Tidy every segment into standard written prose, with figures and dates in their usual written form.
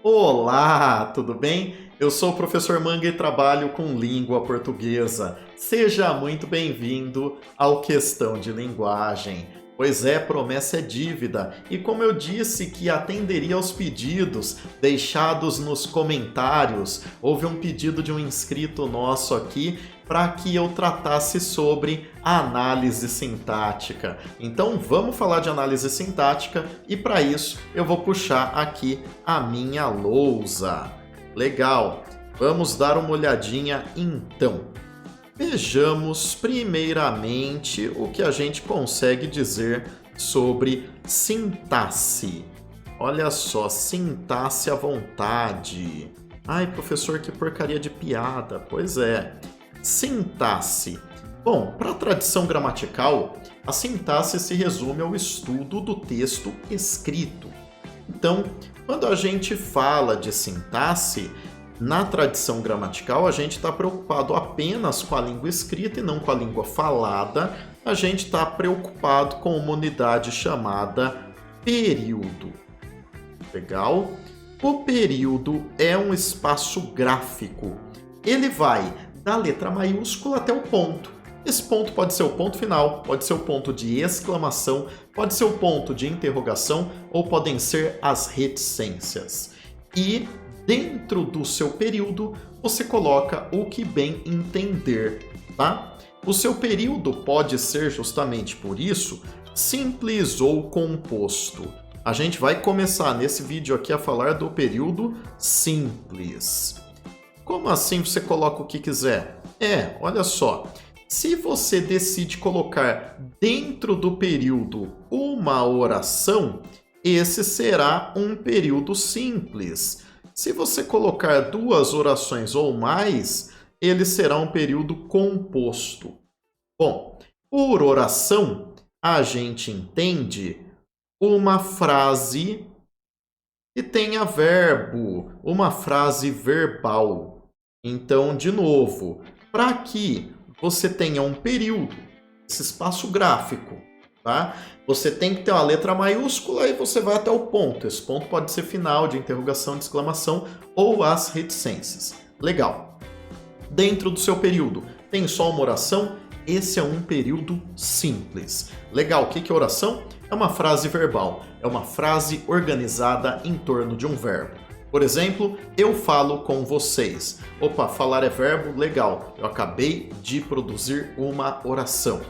Olá, tudo bem? Eu sou o professor Manga e trabalho com língua portuguesa. Seja muito bem-vindo ao Questão de Linguagem. Pois é, promessa é dívida. E como eu disse que atenderia aos pedidos deixados nos comentários, houve um pedido de um inscrito nosso aqui para que eu tratasse sobre a análise sintática. Então vamos falar de análise sintática e para isso eu vou puxar aqui a minha lousa. Legal, vamos dar uma olhadinha então. Vejamos primeiramente o que a gente consegue dizer sobre sintaxe. Olha só, sintaxe à vontade. Ai, professor, que porcaria de piada. Pois é. Sintaxe. Bom, para a tradição gramatical, a sintaxe se resume ao estudo do texto escrito. Então, quando a gente fala de sintaxe, na tradição gramatical, a gente está preocupado apenas com a língua escrita e não com a língua falada. A gente está preocupado com uma unidade chamada período. Legal? O período é um espaço gráfico. Ele vai da letra maiúscula até o ponto. Esse ponto pode ser o ponto final, pode ser o ponto de exclamação, pode ser o ponto de interrogação ou podem ser as reticências. E dentro do seu período, você coloca o que bem entender, tá? O seu período pode ser justamente por isso simples ou composto. A gente vai começar nesse vídeo aqui a falar do período simples. Como assim você coloca o que quiser? Olha só. Se você decide colocar dentro do período uma oração, esse será um período simples. Se você colocar duas orações ou mais, ele será um período composto. Bom, por oração, a gente entende uma frase que tenha verbo, uma frase verbal. Então, de novo, para que você tenha um período, esse espaço gráfico, tá? Você tem que ter uma letra maiúscula e você vai até o ponto. Esse ponto pode ser final, de interrogação, de exclamação ou as reticências. Legal. Dentro do seu período, tem só uma oração? Esse é um período simples. Legal, o que é oração? É uma frase verbal, é uma frase organizada em torno de um verbo. Por exemplo, eu falo com vocês. Opa, falar é verbo, legal. Eu acabei de produzir uma oração.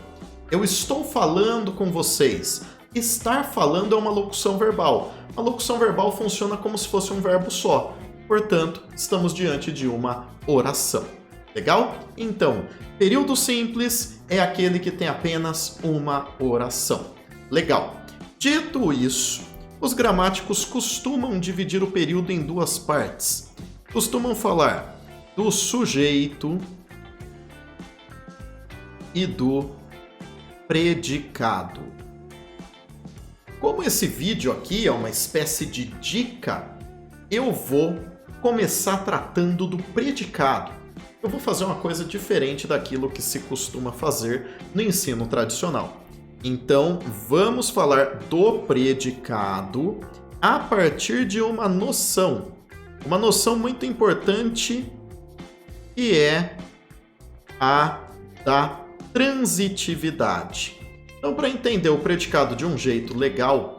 Eu estou falando com vocês. Estar falando é uma locução verbal. A locução verbal funciona como se fosse um verbo só. Portanto, estamos diante de uma oração. Legal? Então, período simples é aquele que tem apenas uma oração. Legal. Dito isso, os gramáticos costumam dividir o período em duas partes. Costumam falar do sujeito e do predicado. Como esse vídeo aqui é uma espécie de dica, eu vou começar tratando do predicado. Eu vou fazer uma coisa diferente daquilo que se costuma fazer no ensino tradicional. Então, vamos falar do predicado a partir de uma noção muito importante, que é a da transitividade. Então, para entender o predicado de um jeito legal,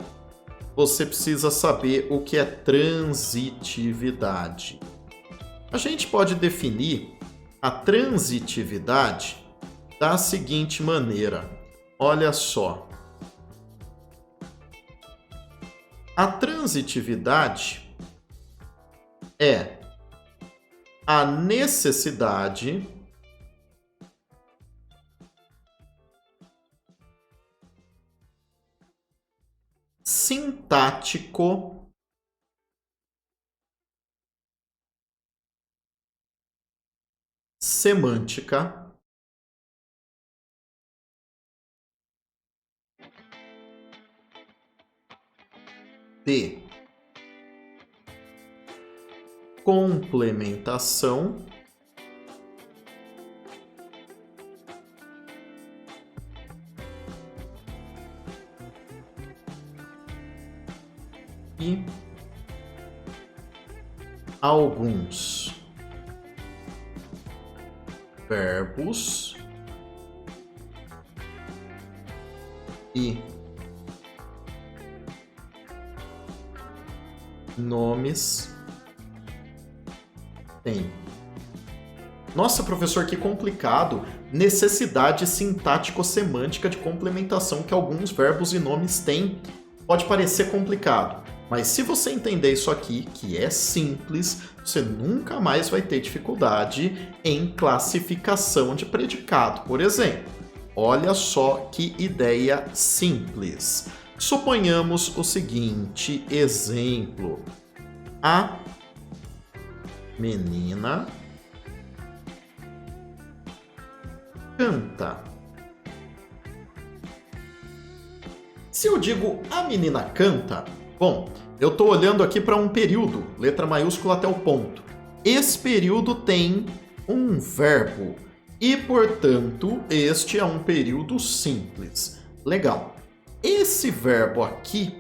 você precisa saber o que é transitividade. A gente pode definir a transitividade da seguinte maneira. Olha só. A transitividade é a necessidade sintático semântica de complementação e alguns verbos e nomes têm. Nossa, professor, que complicado! Necessidade sintático-semântica de complementação que alguns verbos e nomes têm. Pode parecer complicado, mas se você entender isso aqui, que é simples, você nunca mais vai ter dificuldade em classificação de predicado, por exemplo. Olha só que ideia simples. Suponhamos o seguinte exemplo. A menina canta. Se eu digo a menina canta, bom, eu estou olhando aqui para um período, letra maiúscula até o ponto. Esse período tem um verbo e, portanto, este é um período simples. Legal. Esse verbo aqui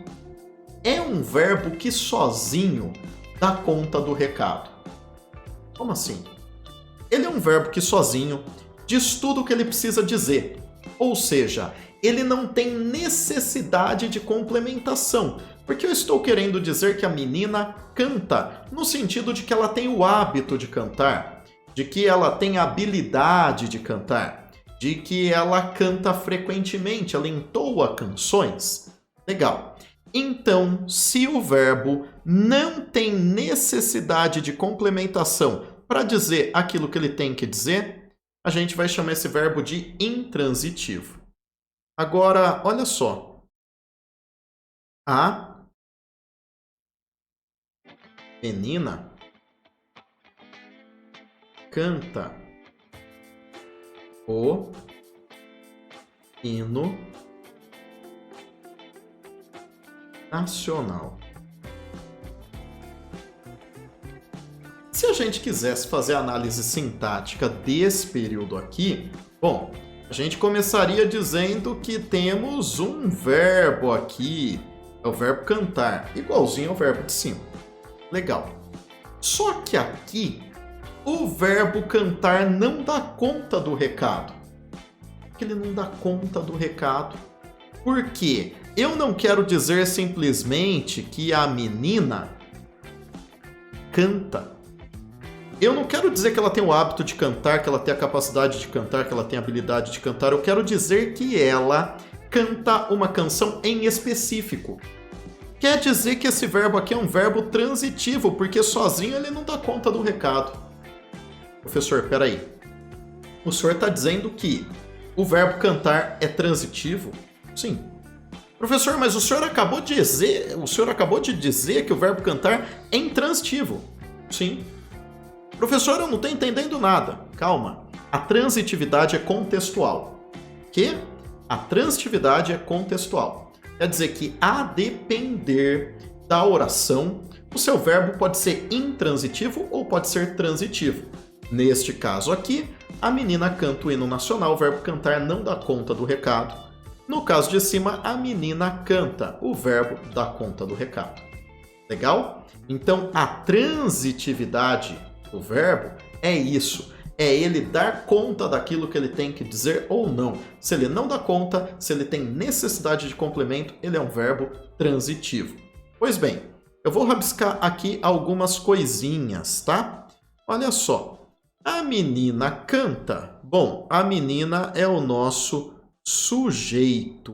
é um verbo que sozinho dá conta do recado. Como assim? Ele é um verbo que sozinho diz tudo o que ele precisa dizer. Ou seja, ele não tem necessidade de complementação. Porque eu estou querendo dizer que a menina canta, no sentido de que ela tem o hábito de cantar, de que ela tem a habilidade de cantar, de que ela canta frequentemente, ela entoa canções. Legal. Então, se o verbo não tem necessidade de complementação para dizer aquilo que ele tem que dizer, a gente vai chamar esse verbo de intransitivo. Agora, olha só. A menina canta o hino nacional. Se a gente quisesse fazer a análise sintática desse período aqui, bom, a gente começaria dizendo que temos um verbo aqui, é o verbo cantar, igualzinho ao verbo de cima. Legal. Só que aqui, o verbo cantar não dá conta do recado. Porque ele não dá conta do recado. Por quê? Eu não quero dizer simplesmente que a menina canta. Eu não quero dizer que ela tem o hábito de cantar, que ela tem a capacidade de cantar, que ela tem a habilidade de cantar. Eu quero dizer que ela canta uma canção em específico. Quer dizer que esse verbo aqui é um verbo transitivo, porque sozinho ele não dá conta do recado. Professor, peraí. O senhor está dizendo que o verbo cantar é transitivo? Sim. Professor, mas o senhor acabou de dizer que o verbo cantar é intransitivo. Sim. Professor, eu não estou entendendo nada. Calma. A transitividade é contextual. Que? A transitividade é contextual. Quer dizer que, a depender da oração, o seu verbo pode ser intransitivo ou pode ser transitivo. Neste caso aqui, a menina canta o hino nacional, o verbo cantar não dá conta do recado. No caso de cima, a menina canta, o verbo dá conta do recado. Legal? Então, a transitividade do verbo é isso. É ele dar conta daquilo que ele tem que dizer ou não. Se ele não dá conta, se ele tem necessidade de complemento, ele é um verbo transitivo. Pois bem, eu vou rabiscar aqui algumas coisinhas, tá? Olha só. A menina canta. Bom, a menina é o nosso sujeito.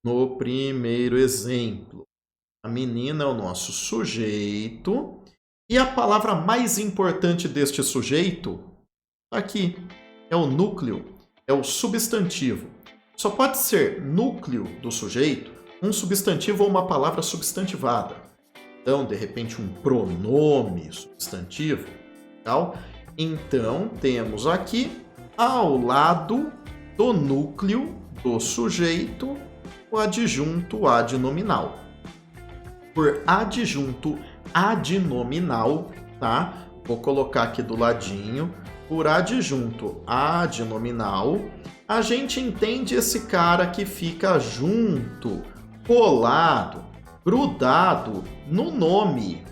No primeiro exemplo. A menina é o nosso sujeito. E a palavra mais importante deste sujeito aqui é o núcleo, é o substantivo. Só pode ser núcleo do sujeito um substantivo ou uma palavra substantivada. Então, de repente, um pronome substantivo. Tal. Então, temos aqui, ao lado do núcleo do sujeito, o adjunto adnominal. Por adjunto adnominal, tá? Vou colocar aqui do ladinho. Por adjunto adnominal, a gente entende esse cara que fica junto, colado, grudado no nome.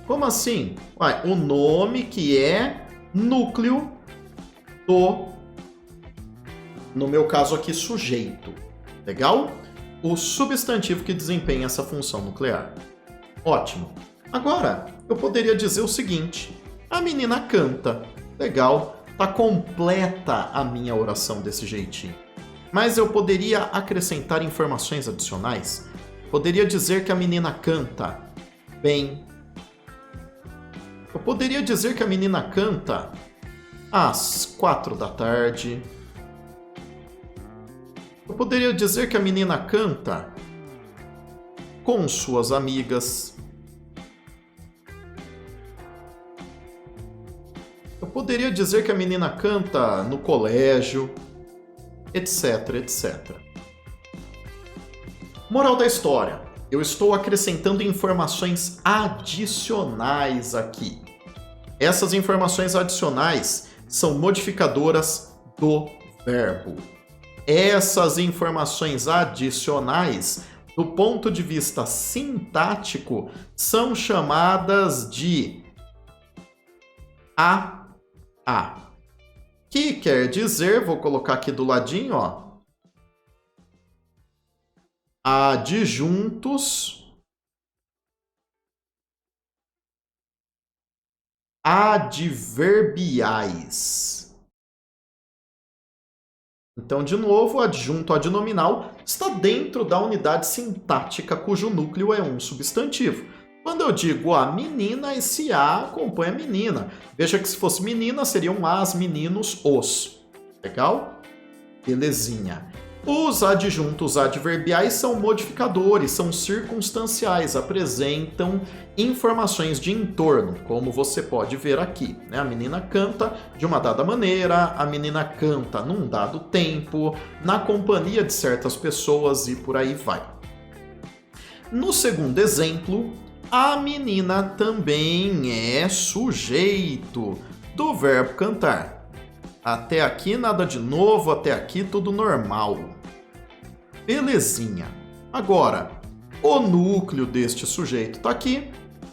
Como assim? Ué, o nome que é núcleo do, no meu caso aqui, sujeito. Legal? O substantivo que desempenha essa função nuclear. Ótimo. Agora, eu poderia dizer o seguinte: a menina canta. Legal. Tá completa a minha oração desse jeitinho. Mas eu poderia acrescentar informações adicionais. Poderia dizer que a menina canta bem. Eu poderia dizer que a menina canta às 4 da tarde. Eu poderia dizer que a menina canta com suas amigas. Eu poderia dizer que a menina canta no colégio, etc, etc. Moral da história: eu estou acrescentando informações adicionais aqui. Essas informações adicionais são modificadoras do verbo. Essas informações adicionais, do ponto de vista sintático, são chamadas de AA. Que quer dizer, vou colocar aqui do ladinho, ó, adjuntos adverbiais. Então, de novo, o adjunto adnominal está dentro da unidade sintática cujo núcleo é um substantivo. Quando eu digo a menina, esse a acompanha a menina. Veja que se fosse menina, seriam as, meninos, os. Legal? Belezinha. Os adjuntos adverbiais são modificadores, são circunstanciais, apresentam informações de entorno, como você pode ver aqui, né? A menina canta de uma dada maneira, a menina canta num dado tempo, na companhia de certas pessoas e por aí vai. No segundo exemplo, a menina também é sujeito do verbo cantar. Até aqui nada de novo, até aqui tudo normal. Belezinha. Agora, o núcleo deste sujeito está aqui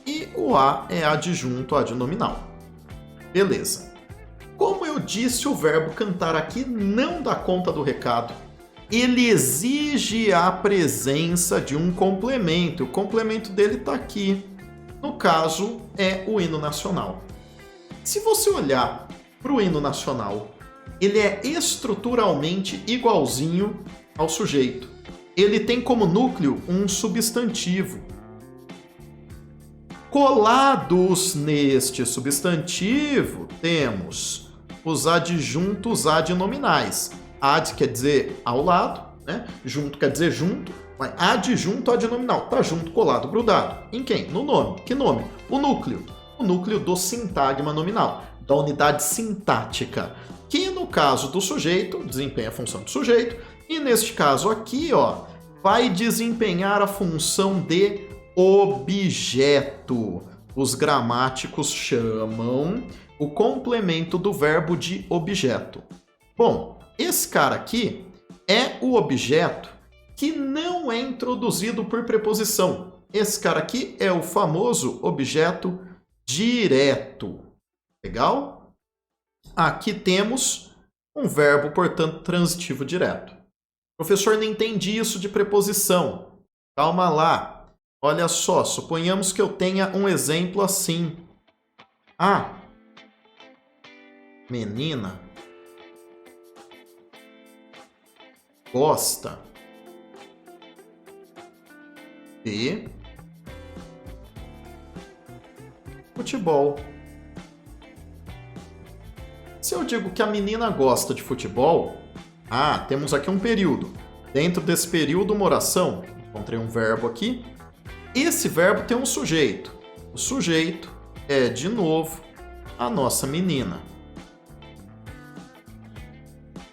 e o A é adjunto adnominal. Beleza. Como eu disse, o verbo cantar aqui não dá conta do recado. Ele exige a presença de um complemento. O complemento dele está aqui. No caso, é o hino nacional. Se você olhar para o hino nacional, ele é estruturalmente igualzinho ao sujeito. Ele tem como núcleo um substantivo. Colados neste substantivo, temos os adjuntos adnominais. Ad quer dizer ao lado, né? Junto quer dizer junto, mas adjunto adnominal. Tá junto, colado, grudado. Em quem? No nome. Que nome? O núcleo. O núcleo do sintagma nominal, da unidade sintática, que no caso do sujeito, desempenha a função do sujeito, e neste caso aqui, ó, vai desempenhar a função de objeto. Os gramáticos chamam o complemento do verbo de objeto. Bom, esse cara aqui é o objeto que não é introduzido por preposição. Esse cara aqui é o famoso objeto direto. Legal? Aqui temos um verbo, portanto, transitivo direto. Professor, não entendi isso de preposição. Calma lá. Olha só, suponhamos que eu tenha um exemplo assim. A menina gosta de futebol. Se eu digo que a menina gosta de futebol, temos aqui um período. Dentro desse período, uma oração. Encontrei um verbo aqui. Esse verbo tem um sujeito. O sujeito é, de novo, a nossa menina.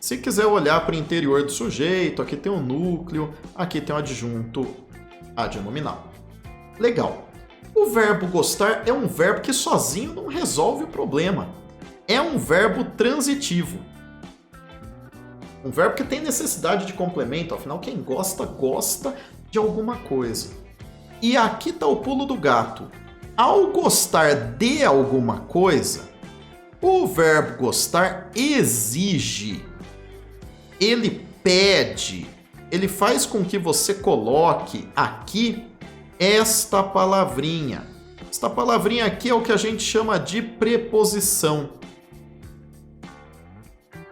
Se quiser olhar para o interior do sujeito, aqui tem um núcleo, aqui tem um adjunto adnominal. Legal. O verbo gostar é um verbo que sozinho não resolve o problema. É um verbo transitivo. Um verbo que tem necessidade de complemento, afinal, quem gosta, gosta de alguma coisa. E aqui está o pulo do gato. Ao gostar de alguma coisa, o verbo gostar exige, ele pede, ele faz com que você coloque aqui esta palavrinha. Esta palavrinha aqui é o que a gente chama de preposição.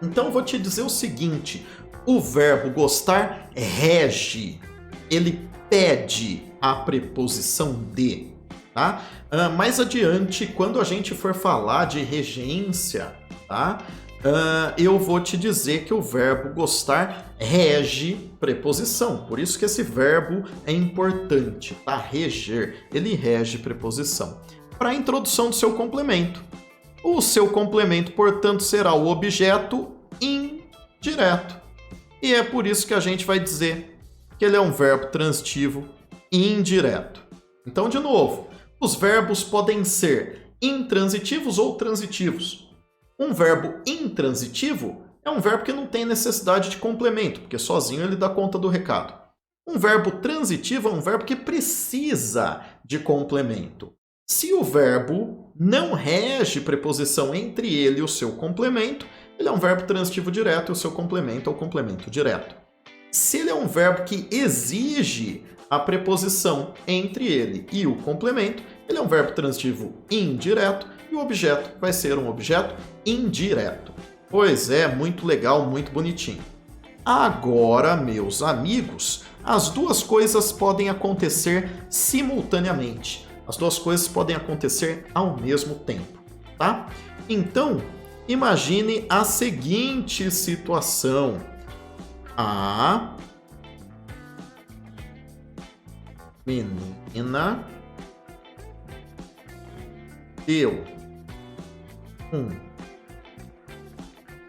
Então, vou te dizer o seguinte, o verbo gostar rege, ele pede a preposição de, tá? Mais adiante, quando a gente for falar de regência, tá? Eu vou te dizer que o verbo gostar rege preposição. Por isso que esse verbo é importante, tá? Reger, ele rege preposição. Para a introdução do seu complemento. O seu complemento, portanto, será o objeto indireto. E é por isso que a gente vai dizer que ele é um verbo transitivo indireto. Então, de novo, os verbos podem ser intransitivos ou transitivos. Um verbo intransitivo é um verbo que não tem necessidade de complemento, porque sozinho ele dá conta do recado. Um verbo transitivo é um verbo que precisa de complemento. Se o verbo não rege preposição entre ele e o seu complemento, ele é um verbo transitivo direto e o seu complemento é o complemento direto. Se ele é um verbo que exige a preposição entre ele e o complemento, ele é um verbo transitivo indireto e o objeto vai ser um objeto indireto. Pois é, muito legal, muito bonitinho. Agora, meus amigos, as duas coisas podem acontecer simultaneamente. As duas coisas podem acontecer ao mesmo tempo, tá? Então, imagine a seguinte situação. A menina deu um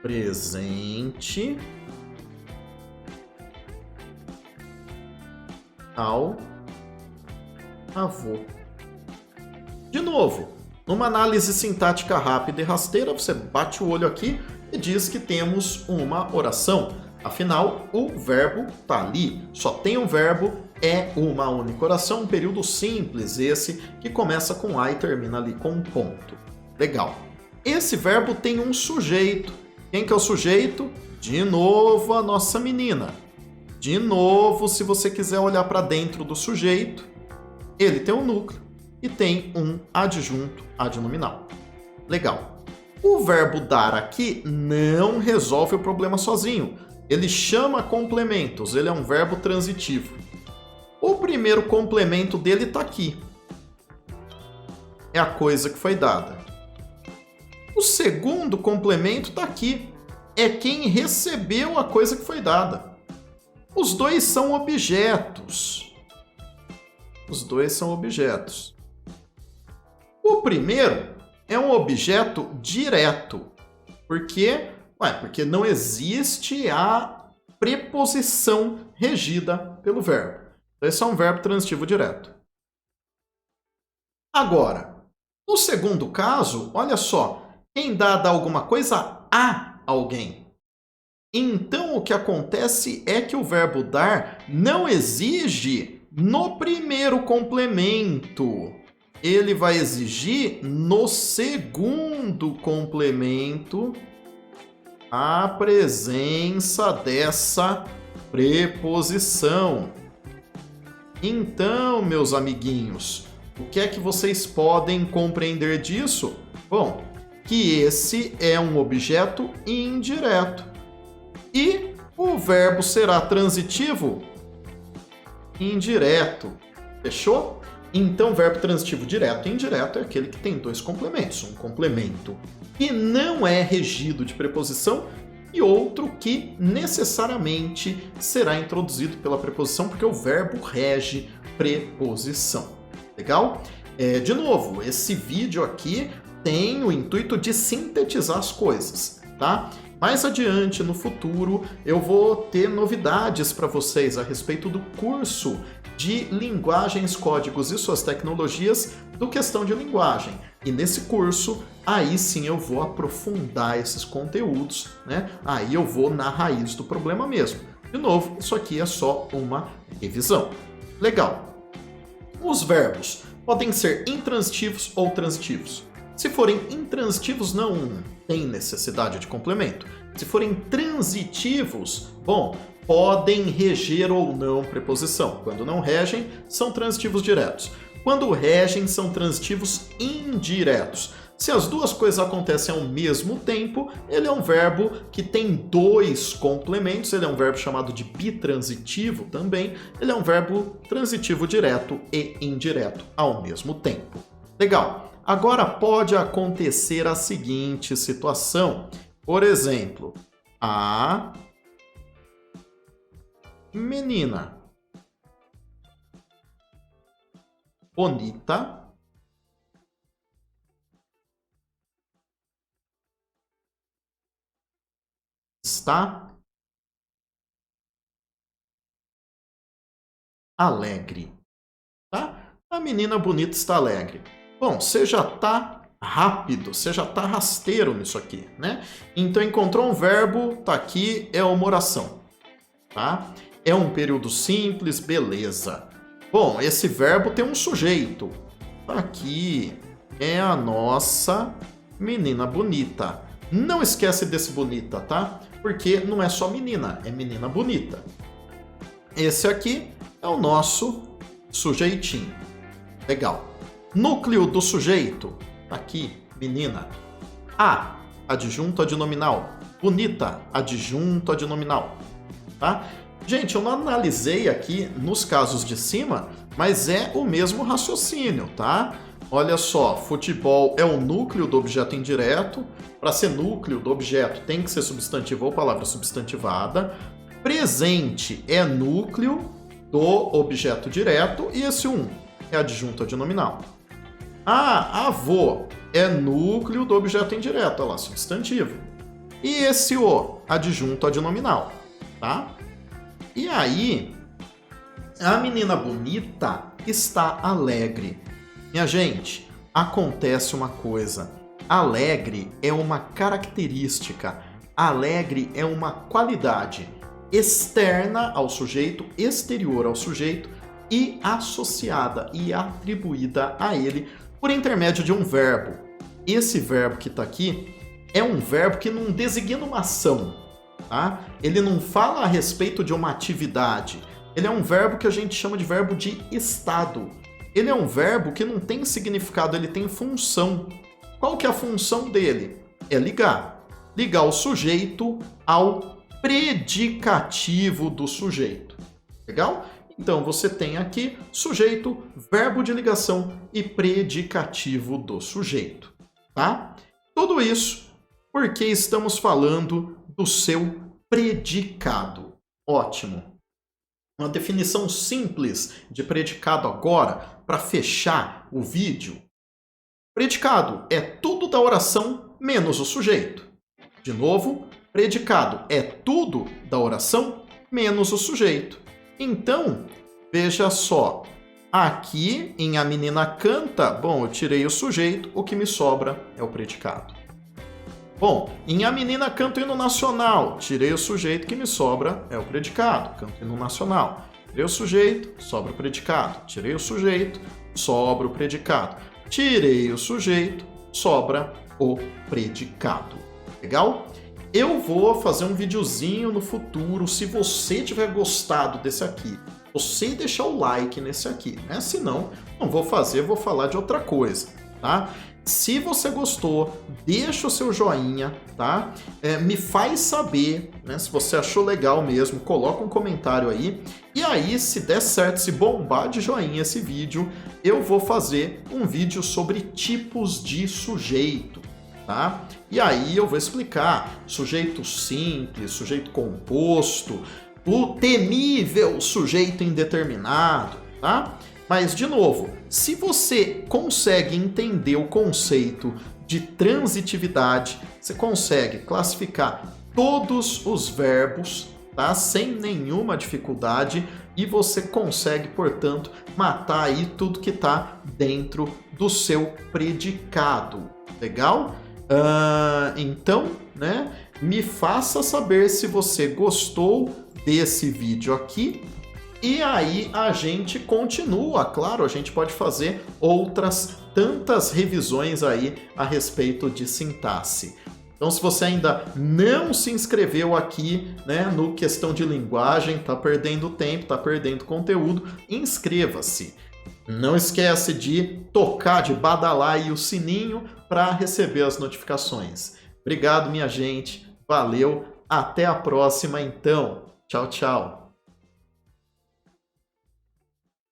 presente ao avô. De novo, numa análise sintática rápida e rasteira, você bate o olho aqui e diz que temos uma oração. Afinal, o verbo está ali. Só tem um verbo, é uma única oração, um período simples esse, que começa com A e termina ali com um ponto. Legal. Esse verbo tem um sujeito. Quem que é o sujeito? De novo, a nossa menina. De novo, se você quiser olhar para dentro do sujeito, ele tem um núcleo e tem um adjunto adnominal. Legal. O verbo dar aqui não resolve o problema sozinho. Ele chama complementos, ele é um verbo transitivo. O primeiro complemento dele está aqui. É a coisa que foi dada. O segundo complemento está aqui. É quem recebeu a coisa que foi dada. Os dois são objetos. Os dois são objetos. O primeiro é um objeto direto. Por quê? Porque não existe a preposição regida pelo verbo. Então, esse é um verbo transitivo direto. Agora, no segundo caso, olha só, quem dá alguma coisa a alguém. Então, o que acontece é que o verbo dar não exige no primeiro complemento. Ele vai exigir no segundo complemento a presença dessa preposição. Então, meus amiguinhos, o que é que vocês podem compreender disso? Bom, que esse é um objeto indireto. E o verbo será transitivo indireto. Fechou? Então, verbo transitivo direto e indireto é aquele que tem dois complementos. Um complemento que não é regido de preposição e outro que necessariamente será introduzido pela preposição, porque o verbo rege preposição. Legal? De novo, esse vídeo aqui tem o intuito de sintetizar as coisas, tá? Mais adiante, no futuro, eu vou ter novidades para vocês a respeito do curso de linguagens, códigos e suas tecnologias do Questão de Linguagem. E nesse curso, aí sim eu vou aprofundar esses conteúdos, né? Aí eu vou na raiz do problema mesmo. De novo, isso aqui é só uma revisão. Legal. Os verbos podem ser intransitivos ou transitivos. Se forem intransitivos, não tem necessidade de complemento. Se forem transitivos, bom, podem reger ou não preposição. Quando não regem, são transitivos diretos. Quando regem, são transitivos indiretos. Se as duas coisas acontecem ao mesmo tempo, ele é um verbo que tem dois complementos, ele é um verbo chamado de bitransitivo também, ele é um verbo transitivo direto e indireto ao mesmo tempo. Legal. Agora pode acontecer a seguinte situação. Por exemplo, a menina bonita está alegre, tá? A menina bonita está alegre. Bom, você já tá rápido, você já tá rasteiro nisso aqui, né? Então encontrou um verbo, tá aqui, é uma oração, tá? É um período simples, beleza. Bom, esse verbo tem um sujeito. Tá aqui, é a nossa menina bonita. Não esquece desse bonita, tá? Porque não é só menina, é menina bonita. Esse aqui é o nosso sujeitinho. Legal. Núcleo do sujeito. Aqui, menina. A, adjunto adnominal. Bonita, adjunto adnominal. Tá? Gente, eu não analisei aqui nos casos de cima, mas é o mesmo raciocínio, tá? Olha só, futebol é o núcleo do objeto indireto. Para ser núcleo do objeto tem que ser substantivo ou palavra substantivada. Presente é núcleo do objeto direto e esse é adjunto adnominal. Avô é núcleo do objeto indireto, olha lá, substantivo. E esse adjunto adnominal, tá? E aí, a menina bonita está alegre. Minha gente, acontece uma coisa. Alegre é uma característica. Alegre é uma qualidade externa ao sujeito, exterior ao sujeito e associada e atribuída a ele por intermédio de um verbo. Esse verbo que está aqui é um verbo que não designa uma ação, tá? Ele não fala a respeito de uma atividade. Ele é um verbo que a gente chama de verbo de estado. Ele é um verbo que não tem significado, ele tem função. Qual que é a função dele? É ligar. Ligar o sujeito ao predicativo do sujeito. Legal? Então você tem aqui sujeito, verbo de ligação e predicativo do sujeito, tá? Tudo isso porque estamos falando do seu predicado. Ótimo. Uma definição simples de predicado agora para fechar o vídeo. Predicado é tudo da oração menos o sujeito. De novo, predicado é tudo da oração menos o sujeito. Então, veja só, aqui em a menina canta, bom, eu tirei o sujeito, o que me sobra é o predicado. Bom, em a menina canta o hino nacional, tirei o sujeito, que me sobra é o predicado, canto o hino nacional. Tirei o sujeito, sobra o predicado. Tirei o sujeito, sobra o predicado. Tirei o sujeito, sobra o predicado. Legal? Eu vou fazer um videozinho no futuro, se você tiver gostado desse aqui, você deixar o like nesse aqui, né? Se não, não vou fazer, vou falar de outra coisa, tá? Se você gostou, deixa o seu joinha, tá? Me faz saber, né? Se você achou legal mesmo, coloca um comentário aí. E aí, se der certo, se bombar de joinha esse vídeo, eu vou fazer um vídeo sobre tipos de sujeito. Tá? E aí eu vou explicar sujeito simples, sujeito composto, o temível sujeito indeterminado, tá? Mas, de novo, se você consegue entender o conceito de transitividade, você consegue classificar todos os verbos, tá? Sem nenhuma dificuldade e você consegue, portanto, matar aí tudo que está dentro do seu predicado. Legal? Então, né, me faça saber se você gostou desse vídeo aqui E aí a gente continua, claro, a gente pode fazer outras tantas revisões aí a respeito de sintaxe. Então, se você ainda não se inscreveu aqui, né, no Questão de Linguagem, tá perdendo tempo, tá perdendo conteúdo, inscreva-se. Não esquece de tocar, de badalar aí o sininho para receber as notificações. Obrigado, minha gente. Valeu. Até a próxima, então. Tchau, tchau.